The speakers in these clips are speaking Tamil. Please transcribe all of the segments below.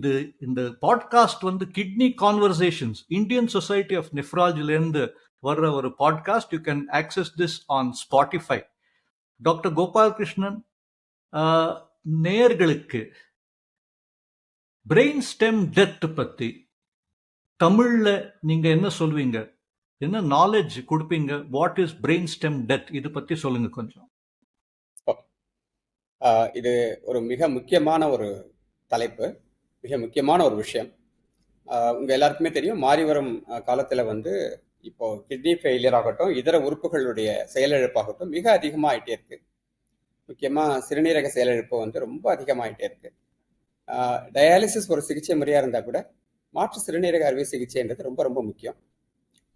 இது இந்த பாட்காஸ்ட் வந்து kidney conversations Indian society of நெஃப்ராலஜிலேருந்து வர்ற ஒரு podcast. You can access this on Spotify. Doctor Gopalakrishnan, நேயர்களுக்கு பிரெயின் ஸ்டெம் டெத் பத்தி தமிழ்ல நீங்க என்ன சொல்வீங்க? என்ன நாலேஜ் கொடுப்பீங்க? What is brain stem death? இது பத்தி சொல்லுங்க கொஞ்சம். இது ஒரு மிக முக்கியமான ஒரு தலைப்பு, மிக முக்கியமான ஒரு விஷயம். உங்க எல்லாருக்குமே தெரியும், மாறி வரும் காலத்துல வந்து இப்போ கிட்னி ஃபெயிலியர் ஆகட்டும், இதர உறுப்புகளுடைய செயலிழப்பாகட்டும் மிக அதிகமாயிட்டே இருக்கு. முக்கியமா சிறுநீரக செயலிழப்பு வந்து ரொம்ப அதிகமாயிட்டே இருக்கு. டயாலிசிஸ் ஒரு சிகிச்சை முறையா இருந்தா கூட மாற்று சிறுநீரக அறுவை சிகிச்சைன்றது ரொம்ப ரொம்ப முக்கியம்.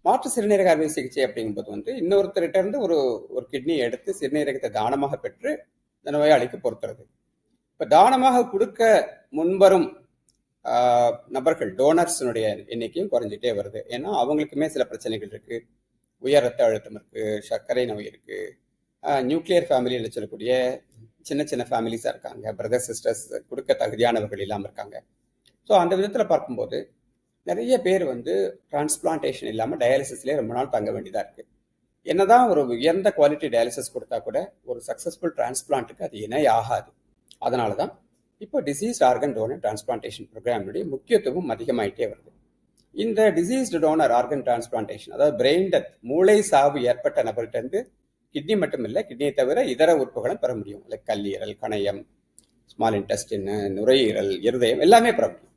மாற்று சிறுநீரக அறுவை சிகிச்சை அப்படிங்கும்போது வந்து இன்னொருத்தர்கிட்ட இருந்து ஒரு கிட்னியை எடுத்து சிறுநீரகத்தை தானமாக பெற்று இந்த நோயாளிக்கு பொறுத்துறது. இப்போ தானமாக கொடுக்க முன்வரும் நபர்கள், டோனர்ஸினுடைய எண்ணிக்கையும் குறைஞ்சிட்டே வருது. ஏன்னா அவங்களுக்குமே சில பிரச்சனைகள் இருக்கு. உயர் ரத்த அழுத்தம் இருக்கு, சர்க்கரை நோய் இருக்கு, நியூக்ளியர் ஃபேமிலின்னு சொல்லக்கூடிய சின்ன சின்ன ஃபேமிலிஸாக இருக்காங்க, பிரதர் சிஸ்டர்ஸ் கொடுக்க தகுதியானவர்கள் இல்லாமல் இருக்காங்க. ஸோ அந்த விதத்தில் பார்க்கும்போது நிறைய பேர் வந்து டிரான்ஸ்பிளான்டேஷன் இல்லாமல் டயாலிசிஸ்லேயே ரொம்ப நாள் தங்க வேண்டியதாக இருக்குது. என்னதான் ஒரு உயர்ந்த குவாலிட்டி டயாலிசிஸ் கொடுத்தா கூட ஒரு சக்ஸஸ்ஃபுல் டிரான்ஸ்பிளான்ட்டுக்கு அது இணை ஆகாது. அதனால தான் இப்போ டிசீஸ்ட் ஆர்கன் டோனர் டிரான்ஸ்பிளான்டேஷன் ப்ரோக்ராமுடைய முக்கியத்துவம் அதிகமாயிட்டே வருது. இந்த டிசீஸ்டு டோனர் ஆர்கன் டிரான்ஸ்பிளான்டேஷன், அதாவது பிரெயின் டெத், மூளை சாவு ஏற்பட்ட நபர்கிட்ட கிட்னி மட்டும் இல்லை, கிட்னியை தவிர இதர உறுப்புகளும் பெற முடியும். லைக் கல்லீரல், கணையம், ஸ்மால் இன்டெஸ்டின், நுரையீரல், இருதயம் எல்லாமே பெற முடியும்.